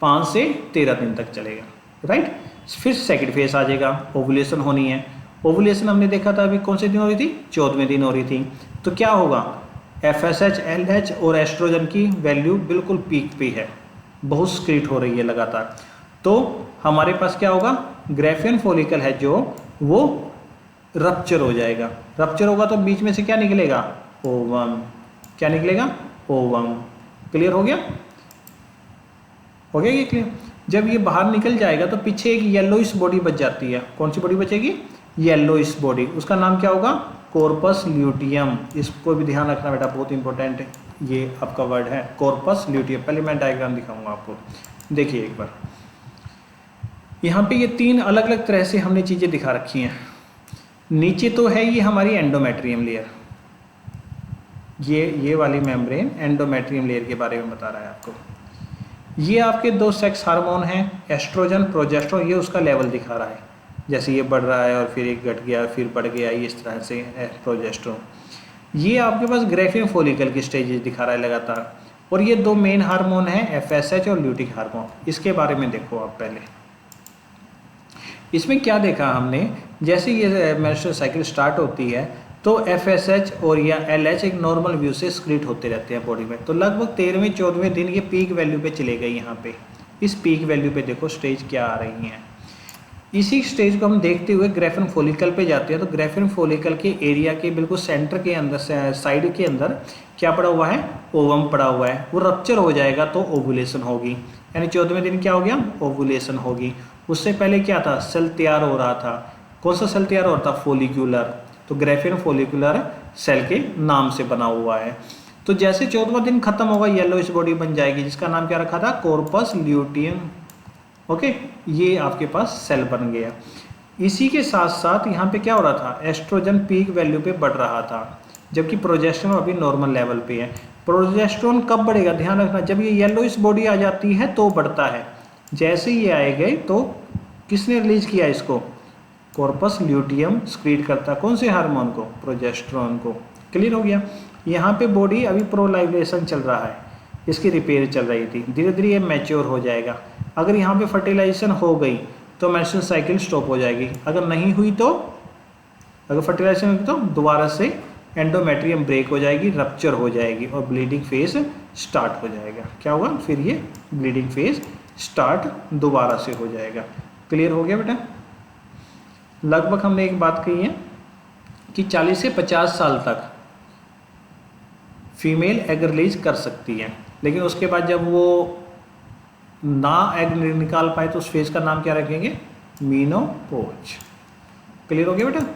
5 से 13 दिन तक चलेगा, राइट। फिर सेकंड फेस आ जाएगा, ओवुलेशन होनी है। ओवुलेशन हमने देखा था अभी कौन से दिन हो रही थी, 14वें दिन हो रही थी। तो क्या होगा, FSH, LH और एस्ट्रोजन की वैल्यू बिल्कुल पीक पे है, बहुत स्क्रीट हो रही है लगातार। तो हमारे पास क्या होगा, ग्रेफियन फोलिकल है जो, वो रप्चर हो जाएगा। रप्चर होगा तो बीच में से क्या निकलेगा, ओवम। क्या निकलेगा, ओवम। क्लियर हो गया, हो गया ये क्लियर। जब ये बाहर निकल जाएगा तो पीछे एक येलोइश बॉडी बच जाती है। कौन सी बॉडी बचेगी, येलोइश बॉडी। उसका नाम क्या होगा, कॉर्पस ल्यूटियम। इसको भी ध्यान रखना बेटा, बहुत इंपॉर्टेंट है ये आपका वर्ड है, कॉर्पस ल्यूटियम। पहले मैं डायग्राम दिखाऊंगा आपको, देखिए एक बार। यहाँ पे ये 3 अलग अलग तरह से हमने चीज़ें दिखा रखी हैं। नीचे तो है ये हमारी एंडोमेट्रियम लेयर, ये वाली मेम्ब्रेन एंडोमेट्रियम लेयर के बारे में बता रहा है आपको। ये आपके 2 सेक्स हार्मोन हैं, एस्ट्रोजन, प्रोजेस्टेरोन। ये उसका लेवल दिखा रहा है, जैसे ये बढ़ रहा है और फिर एक घट गया, फिर बढ़ गया, इस तरह से प्रोजेस्टेरोन। ये आपके पास ग्रेफियन फोलिकल की स्टेजेस दिखा रहा है लगातार। और ये 2 मेन हार्मोन हैं, FSH और ल्यूटिक हार्मोन। इसके बारे में देखो आप पहले। इसमें क्या देखा हमने, जैसे ये मेंस्ट्रुअल साइकिल स्टार्ट होती है तो FSH और या LH एक नॉर्मल व्यू से स्क्रीट होते रहते हैं बॉडी में। तो लगभग 13वें 14वें दिन ये पीक वैल्यू पे चले गए। यहाँ पे इस पीक वैल्यू पे देखो स्टेज क्या आ रही हैं। इसी स्टेज को हम देखते हुए ग्रेफियन फोलिकल पे जाते हैं। तो ग्रेफियन फोलिकल के एरिया के बिल्कुल सेंटर के अंदर, साइड के अंदर क्या पड़ा हुआ है, ओवम पड़ा हुआ है। वो रप्चर हो जाएगा तो ओवुलेशन होगी, यानी 14वें दिन क्या हो गया, ओवुलेशन होगी। उससे पहले क्या था, सेल तैयार हो रहा था। कौन सा सेल तैयार हो रहा था, फोलिकुलर। तो ग्रेफियन फोलिकुलर सेल के नाम से बना हुआ है। तो जैसे 14वां दिन खत्म होगा, येलोइश बॉडी बन जाएगी, जिसका नाम क्या रखा था, कॉर्पस ल्यूटियम। ओके, ये आपके पास सेल बन गया। इसी के साथ साथ यहाँ पे क्या हो रहा था, एस्ट्रोजन पीक वैल्यू पे बढ़ रहा था, जबकि प्रोजेस्टेरोन अभी नॉर्मल लेवल पे है। प्रोजेस्टेरोन कब बढ़ेगा, ध्यान रखना, जब ये येलोइश बॉडी आ जाती है तो बढ़ता है। जैसे ये आएगी तो किसने रिलीज किया इसको? कॉर्पस ल्यूटियम सिक्रीट करता कौन से हार्मोन को? प्रोजेस्टेरोन को। क्लियर हो गया। यहाँ पे बॉडी अभी प्रोलाइवेशन चल रहा है, इसकी रिपेयर चल रही थी, धीरे धीरे ये मैच्योर हो जाएगा। अगर यहाँ पे फर्टिलाइजेशन हो गई तो मेंस्ट्रुअल साइकिल स्टॉप हो जाएगी, अगर नहीं हुई तो, अगर फर्टिलाइजेशन हुई तो दोबारा से एंडोमेट्रियम ब्रेक हो जाएगी, रप्चर हो जाएगी और ब्लीडिंग फेज स्टार्ट हो जाएगा। क्या होगा? फिर ये ब्लीडिंग फेज स्टार्ट दोबारा से हो जाएगा। क्लियर हो गया बेटा? लगभग हमने एक बात कही है कि 40 से 50 साल तक फीमेल एग रिलीज कर सकती है, लेकिन उसके बाद जब वो ना एग निकाल पाए तो उस फेज का नाम क्या रखेंगे? मीनोपॉज। क्लियर हो गया बेटा?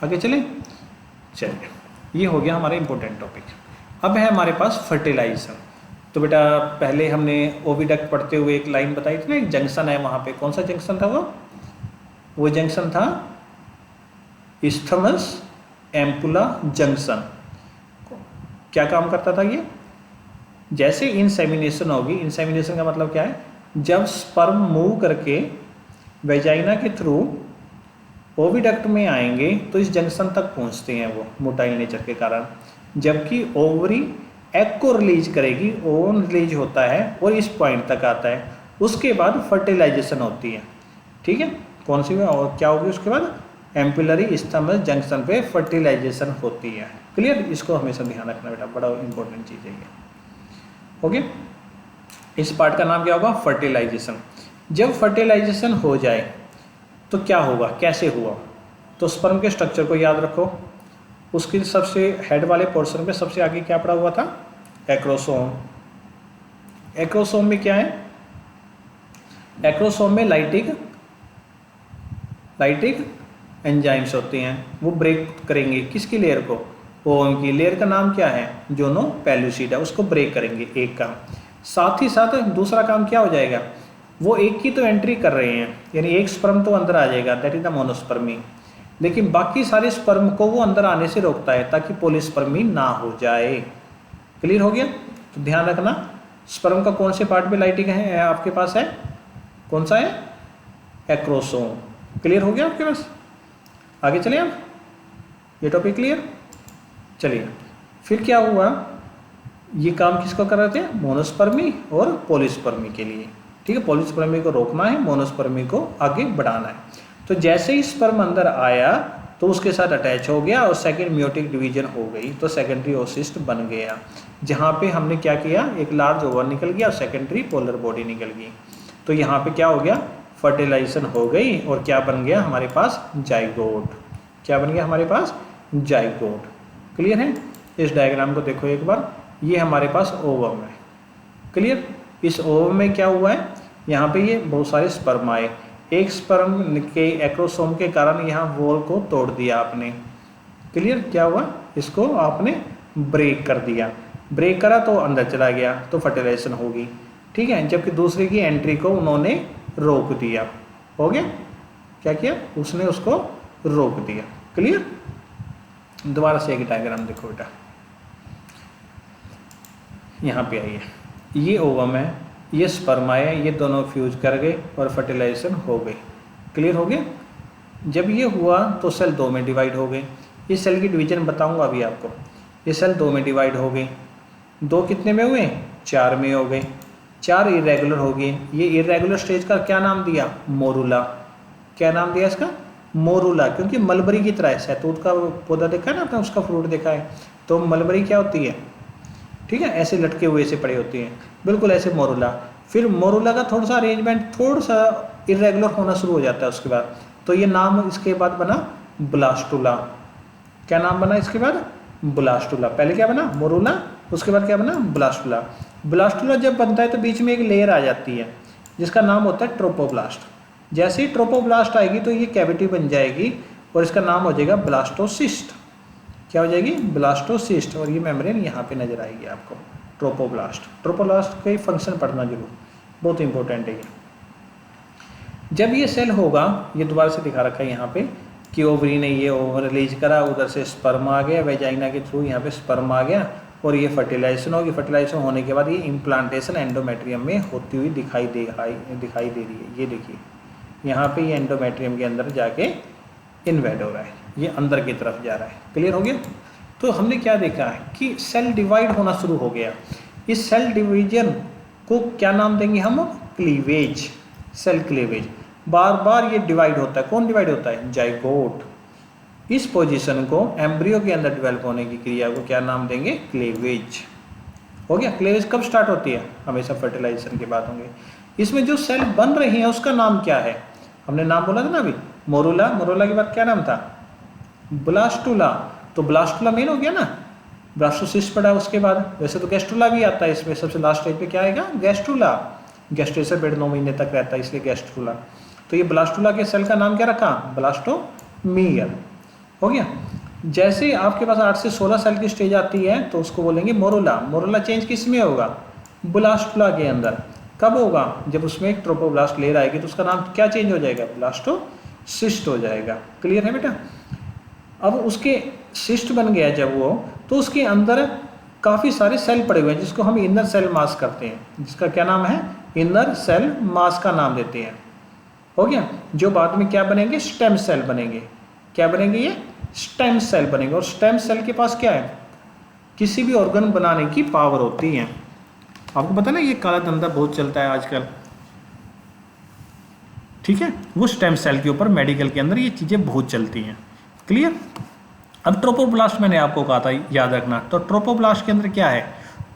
आगे चले। चलिए, ये हो गया हमारा इंपॉर्टेंट टॉपिक। अब है हमारे पास फर्टिलाइजेशन। तो बेटा पहले हमने ओविडक्ट पढ़ते हुए एक लाइन बताई थी ना, एक जंक्शन है वहाँ पे, कौन सा जंक्शन था वो जंक्शन था इस्थमस एम्पुला जंक्शन। क्या काम करता था ये? जैसे इंसेमिनेशन होगी, इंसेमिनेशन का मतलब क्या है? जब स्पर्म मूव करके वेजाइना के थ्रू ओविडक्ट में आएंगे तो इस जंक्शन तक पहुंचते हैं वो मोटाइल नेचर के कारण, जबकि ओवरी एग को रिलीज करेगी, ओवन रिलीज होता है और इस पॉइंट तक आता है। उसके बाद फर्टिलाइजेशन होती है। ठीक है, कौन सी और क्या होगी उसके बाद? एम्पुलरी इस्थमस जंक्शन पे फर्टिलाइजेशन होती है। क्लियर? इसको हमेशा ध्यान रखना बेटा, बड़ा इंपॉर्टेंट चीज़ है ये। ओके, इस पार्ट का नाम क्या होगा? फर्टिलाइजेशन। जब फर्टिलाइजेशन हो जाए तो क्या होगा, कैसे हुआ? तो स्पर्म के स्ट्रक्चर को याद रखो। उसके सबसे हेड वाले पोर्शन पे सबसे आगे क्या पड़ा हुआ था? एक्रोसोम। एक्रोसोम में क्या है? एक्रोसोम में लाइटिक एंजाइम्स होते हैं, वो ब्रेक करेंगे किसकी लेयर को? ओवम की। लेयर का नाम क्या है? जोनो पेल्यूसिडा, उसको ब्रेक करेंगे एक काम। साथ ही साथ दूसरा काम क्या हो जाएगा? वो एक की तो एंट्री कर रहे हैं, यानी एक स्पर्म तो अंदर आ जाएगा, दैट इज द मोनोस्पर्मी, लेकिन बाकी सारे स्पर्म को वो अंदर आने से रोकता है ताकि पॉलीस्पर्मी ना हो जाए। क्लियर हो गया? तो ध्यान रखना, स्पर्म का कौन से पार्ट पे लाइटिक है आपके पास है? कौन सा है? एक्रोसोम। क्लियर हो गया आपके पास? आगे चले आप, ये टॉपिक क्लियर? चलिए, फिर क्या हुआ? ये काम किसको कर रहे थे? मोनोस्पर्मी और पॉलीस्पर्मी के लिए। ठीक है, पॉलीस्पर्मी को रोकना है, मोनोस्पर्मी को आगे बढ़ाना है। तो जैसे ही स्पर्म अंदर आया तो उसके साथ अटैच हो गया और सेकेंड मियोटिक डिवीजन हो गई, तो सेकेंडरी ओसिस्ट बन गया, जहाँ पे हमने क्या किया? एक लार्ज ओवर निकल गया और सेकेंडरी पोलर बॉडी निकल गई। तो यहाँ पे क्या हो गया? फर्टिलाइजेशन हो गई और क्या बन गया हमारे पास? जाइगोट। क्या बन गया हमारे पास? जाइगोट। क्लियर है? इस डायग्राम को देखो एक बार, ये हमारे पास ओवम है। क्लियर? इस ओवम में क्या हुआ है? यहाँ पे ये बहुत सारे स्पर्म आए, एक स्पर्म के एक्रोसोम के कारण यहाँ वॉल को तोड़ दिया आपने। क्लियर? क्या हुआ? इसको आपने ब्रेक कर दिया, ब्रेक करा तो अंदर चला गया, तो फर्टिलाइजेशन होगी। ठीक है, जबकि दूसरे की एंट्री को उन्होंने रोक दिया। हो गया? क्या किया? उसने उसको रोक दिया। क्लियर? दोबारा से एक डायग्राम देखो बेटा, यहाँ पे आइए, ये ओवम है, ये स्पर्म आए, ये दोनों फ्यूज कर गए और फर्टिलाइजेशन हो गई। क्लियर हो गया? जब ये हुआ तो सेल दो में डिवाइड हो गए। इस सेल की डिवीजन बताऊंगा अभी आपको। ये सेल दो में डिवाइड हो गई, दो कितने में हुए? 4 में हो गए, 4 इरेगुलर हो गए। ये इरेगुलर स्टेज का क्या नाम दिया? मोरूला। क्या नाम दिया इसका? मोरूला, क्योंकि मलबरी की तरह है। शहतूत का पौधा देखा है ना आपने, उसका फ्रूट देखा है, तो मलबरी क्या होती है? ठीक है, ऐसे लटके हुए से पड़े होती हैं, बिल्कुल ऐसे मोरूला। फिर मोरूला का थोड़ा सा अरेंजमेंट थोड़ा सा इरेगुलर होना शुरू हो जाता है उसके बाद, तो ये नाम इसके बाद बना ब्लास्टुला। क्या नाम बना इसके बाद? ब्लास्टुला। पहले क्या बना? मोरूला, उसके बाद क्या बना? ब्लास्टुला। ब्लास्टुला जब बनता है तो बीच में एक लेयर आ जाती है जिसका नाम होता है ट्रोपोब्लास्ट। जैसे ही ट्रोपोब्लास्ट आएगी तो ये कैविटी बन जाएगी और इसका नाम हो जाएगा ब्लास्टोसिस्ट। क्या हो जाएगी? ब्लास्टोसिस्ट। और ये मेम्ब्रेन यहाँ पे नजर आएगी आपको, ट्रोपोब्लास्ट। ट्रोपोब्लास्ट का फंक्शन पढ़ना जरूर, बहुत इंपॉर्टेंट है ये। जब ये सेल होगा, ये दोबारा से दिखा रखा है यहाँ पे कि ओवरी ने ये ओवर रिलीज करा, उधर से स्पर्म आ गया, वेजाइना के थ्रू यहाँ पे स्पर्म आ गया और ये फर्टिलाइजेशन होगी। फर्टिलाइजेशन होने के बाद ये इम्प्लांटेशन एंडोमेट्रियम में होती हुई दिखाई दे रही है। ये देखिए, यहाँ पे ये एंडोमेट्रियम के अंदर जाके इन्वेड हो रहा है, ये अंदर की तरफ जा रहा है। क्लियर हो गया? तो हमने क्या देखा है कि सेल डिवाइड होना शुरू हो गया। इस सेल डिवीजन को क्या नाम देंगे हम? Cleavage, cell cleavage. बार बार ये डिवाइड होता है। कौन डिवाइड होता है? जाइगोट। इस पोजीशन को एम्ब्रियो के अंदर डेवलप होने की क्रिया को क्या नाम देंगे? क्लीवेज। हो गया? क्लीवेज कब स्टार्ट होती है? हमेशा फर्टिलाइजेशन के बाद होंगे। इसमें जो सेल बन रही है उसका नाम क्या है? हमने नाम बोला था ना अभी, मोरूला। मोरूला के बाद क्या नाम था? ब्लास्टुला। तो ब्लास्टुला मेन हो गया ना, ब्लास्टोसिस्ट पड़ा उसके बाद। वैसे तो गैस्ट्रुला भी आता है इसमें, सबसे लास्ट स्टेज पे क्या आएगा? गैस्ट्रुला। गैस्ट्रेसर पेड़ 9 महीने तक रहता है इसलिए गैस्ट्रुला। तो ये ब्लास्टुला के सेल का नाम क्या रखा? ब्लास्टोमियर। हो गया? जैसे आपके पास 8 से 16 सेल की स्टेज आती है तो उसको बोलेंगे मोरूला। मोरूला चेंज किस में होगा? ब्लास्टुला के अंदर। कब होगा? जब उसमें एक ट्रोपोब्लास्ट लेयर आएगी तो उसका नाम क्या चेंज हो जाएगा? ब्लास्टोसिस्ट हो जाएगा। क्लियर है बेटा? अब उसके सिस्ट बन गया जब वो, तो उसके अंदर काफ़ी सारे सेल पड़े हुए हैं जिसको हम इनर सेल मास करते हैं, जिसका क्या नाम है? इनर सेल मास का नाम देते हैं। हो गया? जो बाद में क्या बनेंगे? स्टेम सेल बनेंगे। क्या बनेंगे? ये स्टेम सेल बनेंगे। और स्टेम सेल के पास क्या है? किसी भी ऑर्गन बनाने की पावर होती है। आपको पता ना ये काला धंधा बहुत चलता है आजकल, ठीक है? वो स्टेम सेल के ऊपर मेडिकल के अंदर ये चीज़ें बहुत चलती हैं। क्लियर? अब ट्रोपोब्लास्ट मैंने आपको कहा था याद रखना। तो ट्रोपोब्लास्ट के अंदर क्या है?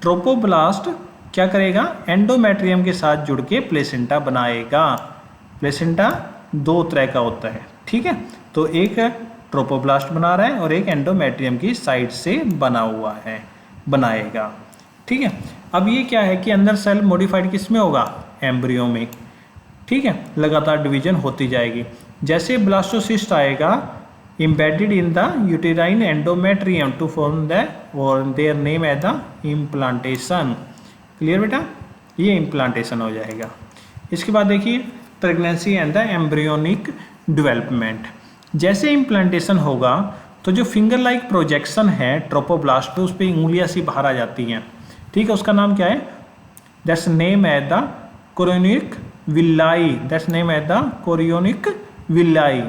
ट्रोपोब्लास्ट क्या करेगा? एंडोमेट्रियम के साथ जुड़ के प्लेसेंटा बनाएगा। प्लेसेंटा 2 तरह का होता है, ठीक है? तो एक ट्रोपोब्लास्ट बना रहा है और एक एंडोमेट्रियम की साइड से बना हुआ है, बनाएगा। ठीक है? अब ये क्या है कि अंदर सेल मॉडिफाइड किस में होगा? एम्ब्रियो में। ठीक है? लगातार डिवीजन होती जाएगी। जैसे ब्लास्टोसिस्ट आएगा embedded in the uterine endometrium to form the or their name as the implantation। Clear बेटा? ये इम्प्लांटेशन हो जाएगा। इसके बाद देखिए pregnancy and the embryonic development. जैसे इम्प्लांटेशन होगा तो जो फिंगर लाइक प्रोजेक्शन है ट्रोपोब्लास्ट पे, उस पर उंगलियां सी बाहर आ जाती हैं। ठीक है? उसका नाम क्या है? That's name as the chorionic villi. That's name as the chorionic villi.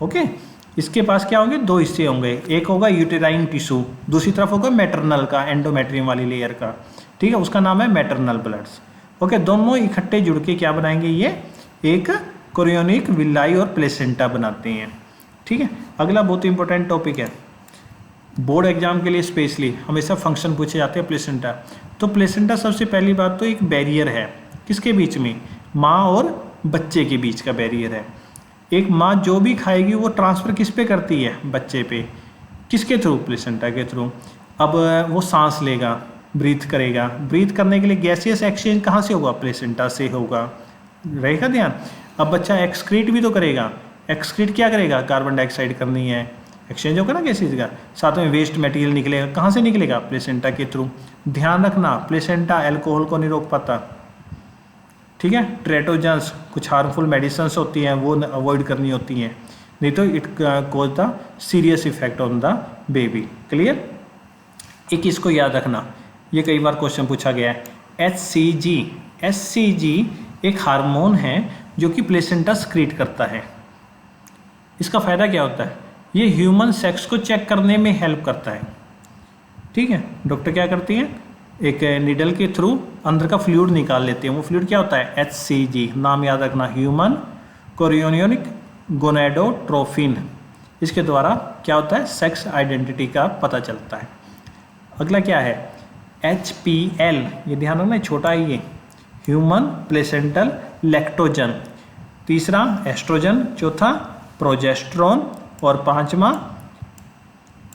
Okay? इसके पास क्या होंगे? 2 हिस्से होंगे। एक होगा यूटेराइन टिश्यू, दूसरी तरफ होगा मैटरनल का, एंडोमेट्रियम वाली लेयर का। ठीक है? उसका नाम है मैटरनल ब्लड्स। ओके? दोनों इकट्ठे जुड़ के क्या बनाएंगे? ये एक कोरियोनिक विलाई और प्लेसेंटा बनाते हैं। ठीक है? अगला बहुत इंपॉर्टेंट टॉपिक है, बोर्ड एग्जाम के लिए स्पेशली हमेशा फंक्शन पूछे जाते हैं प्लेसेंटा। तो प्लेसेंटा सबसे पहली बात तो एक बैरियर है। किसके बीच में? माँ और बच्चे के बीच का बैरियर है। एक माँ जो भी खाएगी वो ट्रांसफ़र किस पे करती है? बच्चे पे। किसके थ्रू? प्लेसेंटा के थ्रू। अब वो सांस लेगा, ब्रीथ करेगा। ब्रीथ करने के लिए गैसियस एक्सचेंज कहाँ से होगा? प्लेसेंटा से होगा। रहेगा ध्यान? अब बच्चा एक्सक्रीट भी तो करेगा। एक्सक्रीट क्या करेगा? कार्बन डाइऑक्साइड करनी है, एक्सचेंज होगा ना गैसेस का। साथ में वेस्ट मटेरियल निकलेगा। कहाँ से निकलेगा? प्लेसेंटा के थ्रू। ध्यान रखना प्लेसेंटा अल्कोहल को नहीं रोक पाता। ठीक है? ट्रेटोजेंस, कुछ हार्मफुल मेडिसिन्स होती हैं वो अवॉइड करनी होती हैं, नहीं तो it cause the serious effect on the baby. Clear? एक इसको याद रखना, ये कई बार क्वेश्चन पूछा गया है। HCG, HCG एक हार्मोन है जो कि प्लेसेंटा सक्रीट करता है। इसका फ़ायदा क्या होता है? ये ह्यूमन सेक्स को चेक करने में हेल्प करता है। ठीक है? डॉक्टर क्या करती हैं? एक निडल के थ्रू अंदर का फ्लूइड निकाल लेते हैं। वो फ्लूइड क्या होता है? HCG। नाम याद रखना, ह्यूमन कोरियोनिक गोनेडोट्रोफिन। इसके द्वारा क्या होता है? सेक्स आइडेंटिटी का पता चलता है। अगला क्या है? HPL। ये ध्यान रखना, छोटा ही है, ह्यूमन प्लेसेंटल लैक्टोजन। तीसरा एस्ट्रोजन, चौथा प्रोजेस्ट्रॉन और पांचवा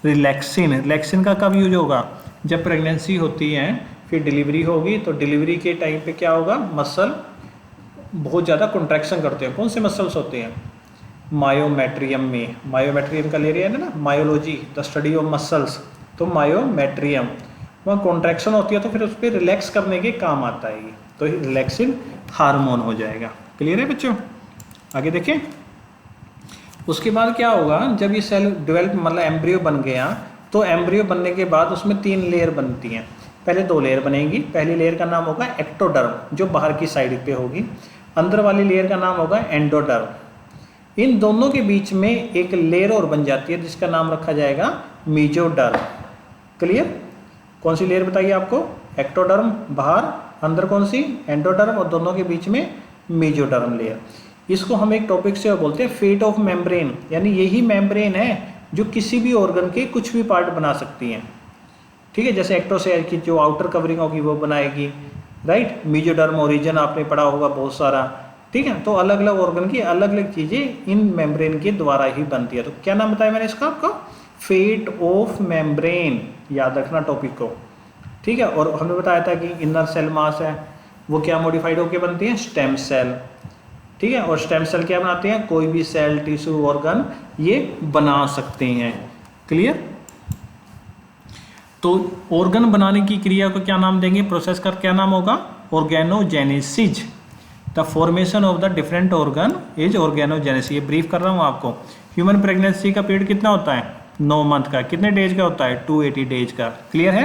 रिलैक्सिन। रिलैक्सिन का कब यूज होगा? जब प्रेगनेंसी होती है, फिर डिलीवरी होगी, तो डिलीवरी के टाइम पे क्या होगा? मसल बहुत ज़्यादा कॉन्ट्रैक्शन करते हैं। कौन से मसल्स होते हैं? मायोमेट्रियम में। मायोमेट्रियम का ले रहे हैं ना, myology the study of muscles. तो मायोमेट्रियम वहाँ कॉन्ट्रैक्शन होती है तो फिर उस पर रिलैक्स करने के काम आता है ये, तो रिलैक्सिन हार्मोन हो जाएगा। क्लियर है बच्चों? आगे देखें। उसके बाद क्या होगा? जब ये सेल डेवलप मतलब एम्ब्रियो बन गया, तो एम्ब्रियो बनने के बाद उसमें 3 लेयर बनती हैं। पहले 2 लेयर बनेगी। पहली लेयर का नाम होगा एक्टोडर्म, जो बाहर की साइड पे होगी। अंदर वाली लेयर का नाम होगा एंडोडर्म। इन दोनों के बीच में एक लेयर और बन जाती है जिसका नाम रखा जाएगा मेसोडर्म। क्लियर? कौन सी लेयर बताइए आपको? एक्टोडर्म बाहर, अंदर कौन सी? एंडोडर्म, और दोनों के बीच में मेसोडर्म लेयर। इसको हम एक टॉपिक से बोलते हैं फेट ऑफ मेम्ब्रेन, यानी यही मेम्ब्रेन है जो किसी भी ऑर्गन के कुछ भी पार्ट बना सकती हैं। ठीक है, जैसे एक्टोसेल की जो आउटर कवरिंग होगी वो बनाएगी, राइट। मेसोडर्म ओरिजिन आपने पढ़ा होगा बहुत सारा। ठीक है, तो अलग अलग ऑर्गन की अलग अलग चीज़ें इन मेम्ब्रेन के द्वारा ही बनती है। तो क्या नाम बताया मैंने इसका आपको? फेट ऑफ मेम्ब्रेन, याद रखना टॉपिक को। ठीक है, और हमने बताया था कि इनर सेल मास है वो क्या मॉडिफाइड होकर बनती है? Stem cell. ठीक है, और स्टेम सेल क्या बनाते हैं? कोई भी सेल, टिश्यू, ऑर्गन ये बना सकते हैं। क्लियर? तो ऑर्गन बनाने की क्रिया को क्या नाम देंगे? प्रोसेस का क्या नाम होगा? Organogenesis. The formation of the different organ is organogenesis. ये ब्रीफ कर रहा हूँ आपको। ह्यूमन प्रेगनेंसी का पीरियड कितना होता है? 9 मंथ का। कितने डेज का होता है? 280 डेज का। क्लियर है?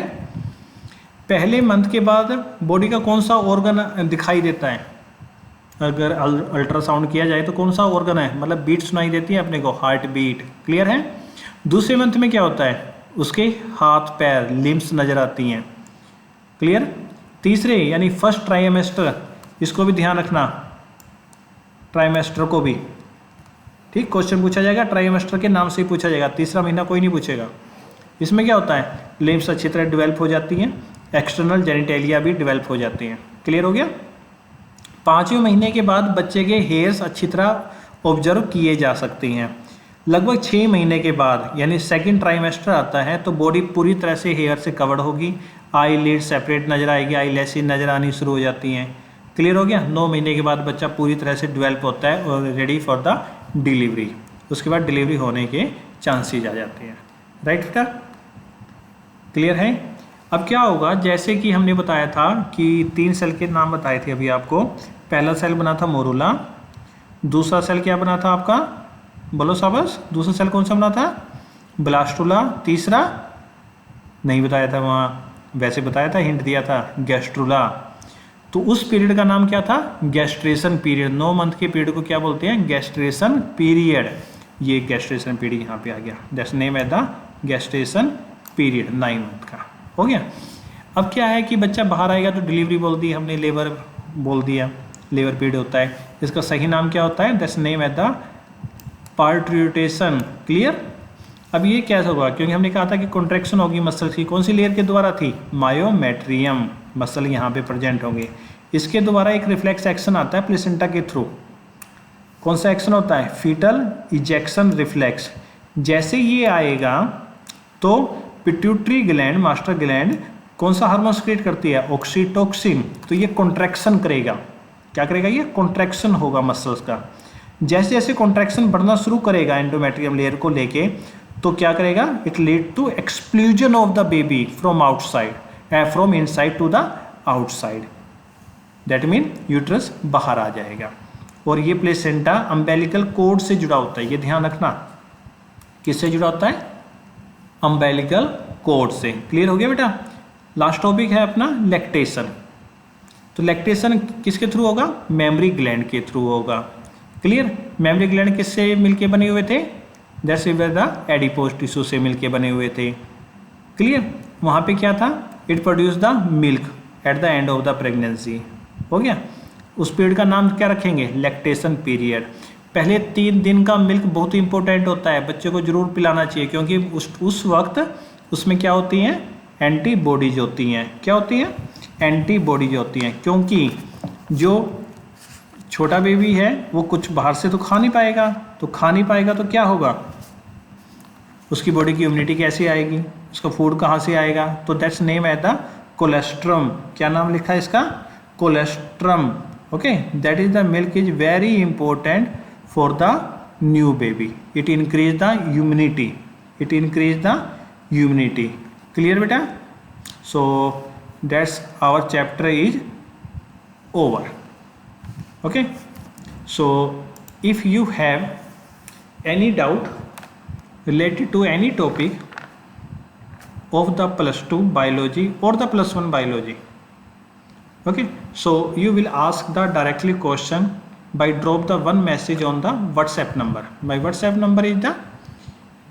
पहले मंथ के बाद बॉडी का कौन सा ऑर्गन दिखाई देता है? अगर अल्ट्रासाउंड किया जाए तो कौन सा ऑर्गन है? मतलब बीट सुनाई देती है अपने को, हार्ट बीट। क्लियर है? दूसरे मंथ में क्या होता है? उसके हाथ पैर, लिम्स नजर आती हैं। क्लियर? तीसरे यानी फर्स्ट ट्राइमेस्टर, इसको भी ध्यान रखना, ट्राइमेस्टर को भी। ठीक, क्वेश्चन पूछा जाएगा ट्राइमेस्टर के नाम से ही पूछा जाएगा, तीसरा महीना कोई नहीं पूछेगा। इसमें क्या होता है? लिम्स अच्छी तरह डेवलप हो जाती हैं, एक्सटर्नल जेनिटेलिया भी डेवलप हो जाती हैं। क्लियर हो गया? 5वें महीने के बाद बच्चे के हेयर्स अच्छी तरह ऑब्जर्व किए जा सकते हैं। लगभग 6 महीने के बाद यानी सेकंड ट्राइमेस्टर आता है तो बॉडी पूरी तरह से हेयर से कवर्ड होगी, आई लिड सेपरेट नजर आएगी, आई लैसेस नजर आनी शुरू हो जाती हैं। क्लियर हो गया? 9 महीने के बाद बच्चा पूरी तरह से डेवलप होता है और रेडी फॉर द डिलीवरी। उसके बाद डिलीवरी होने के चांसेज आ जाते हैं। राइट बेटा? क्लियर है? अब क्या होगा, जैसे कि हमने बताया था कि 3 सेल के नाम बताए थे अभी आपको। पहला सेल बना था मोरूला, दूसरा सेल क्या बना था आपका? बोलो शाबाश। दूसरा सेल कौन सा बना था? ब्लास्टुला। तीसरा नहीं बताया था वहाँ, वैसे बताया था, हिंट दिया था, गैस्ट्रुला। तो उस पीरियड का नाम क्या था? Gestation period. 9 मंथ के पीरियड को क्या बोलते हैं? Gestation period. ये गैस्ट्रेशन पीरियड यहाँ पे आ गया, that's name as the gestation period 9 month का। हो गया? अब क्या है कि बच्चा बाहर आएगा तो डिलीवरी बोल दी हमने, लेबर बोल दिया, लेबर पीरियड होता है। इसका सही नाम क्या होता है? That's name as the parturition. Clear? अब ये क्या होगा? क्योंकि हमने कहा था कि कॉन्ट्रैक्शन होगी मसल्स की, कौन सी लेयर के द्वारा थी? मायोमेट्रियम। मसल यहाँ पे प्रेजेंट होंगे, इसके द्वारा एक रिफ्लेक्स एक्शन आता है प्लेसेंटा के थ्रू। कौन सा एक्शन होता है? Fetal ejection reflex. जैसे ये आएगा तो पिट्यूटरी ग्लैंड, मास्टर ग्लैंड कौन सा हार्मोन क्रिएट करती है? ऑक्सीटोसिन। तो ये कॉन्ट्रैक्शन करेगा। क्या करेगा? ये कॉन्ट्रैक्शन होगा मसल्स का। जैसे जैसे कॉन्ट्रैक्शन बढ़ना शुरू करेगा एंडोमेट्रियम लेयर को लेके, तो क्या करेगा? It lead to explosion of the baby from outside, from inside to the outside. That mean uterus बाहर आ जाएगा। और ये प्लेसेंटा अम्बेलिकल कोड से जुड़ा होता है, ये ध्यान रखना। किससे जुड़ा होता है? अम्बेलिकल कोड से। क्लियर हो गया बेटा? लास्ट टॉपिक है अपना लैक्टेशन। तो लैक्टेशन किसके थ्रू होगा? मेमरी ग्लैंड के थ्रू होगा। क्लियर? मेमरी ग्लैंड किससे मिलके बने हुए थे? That's where the adipose tissue से मिलके बने हुए थे। क्लियर? वहाँ पे क्या था? It produce the milk at the end of the pregnancy. हो गया? उस पीरियड का नाम क्या रखेंगे? Lactation period. पहले 3 दिन का मिल्क बहुत इंपॉर्टेंट होता है, बच्चे को जरूर पिलाना चाहिए, क्योंकि उस वक्त उसमें क्या होती हैं? एंटीबॉडीज होती हैं। क्या होती हैं? एंटीबॉडीज होती हैं। क्योंकि जो छोटा बेबी है वो कुछ बाहर से तो खा नहीं पाएगा, तो खा नहीं पाएगा तो क्या होगा? उसकी बॉडी की इम्यूनिटी कैसे आएगी? उसका फूड कहाँ से आएगा? तो that's name as the colostrum. क्या नाम लिखा है इसका? Colostrum. Okay, that is the milk is very important for the new baby. It increase the immunity, it increase the immunity. Clear बेटा? So that's our chapter is over. Okay, so if you have any doubt related to any topic of the +2 biology or the +1 biology, okay, so you will ask the directly question by drop the one message on the WhatsApp number. My WhatsApp number is the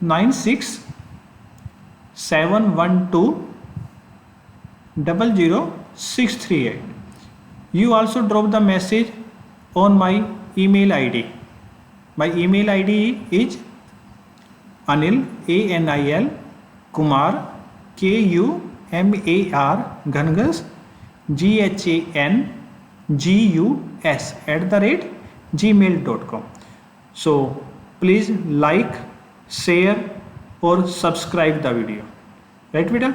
96712 00638. You also drop the message on my email ID. My email ID is Anil ANIL Kumar KUMAR Ghangas GHANGUS @gmail.com. So please like, share or subscribe the video. Right, beta?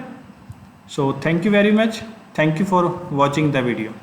So thank you very much. Thank you for watching the video.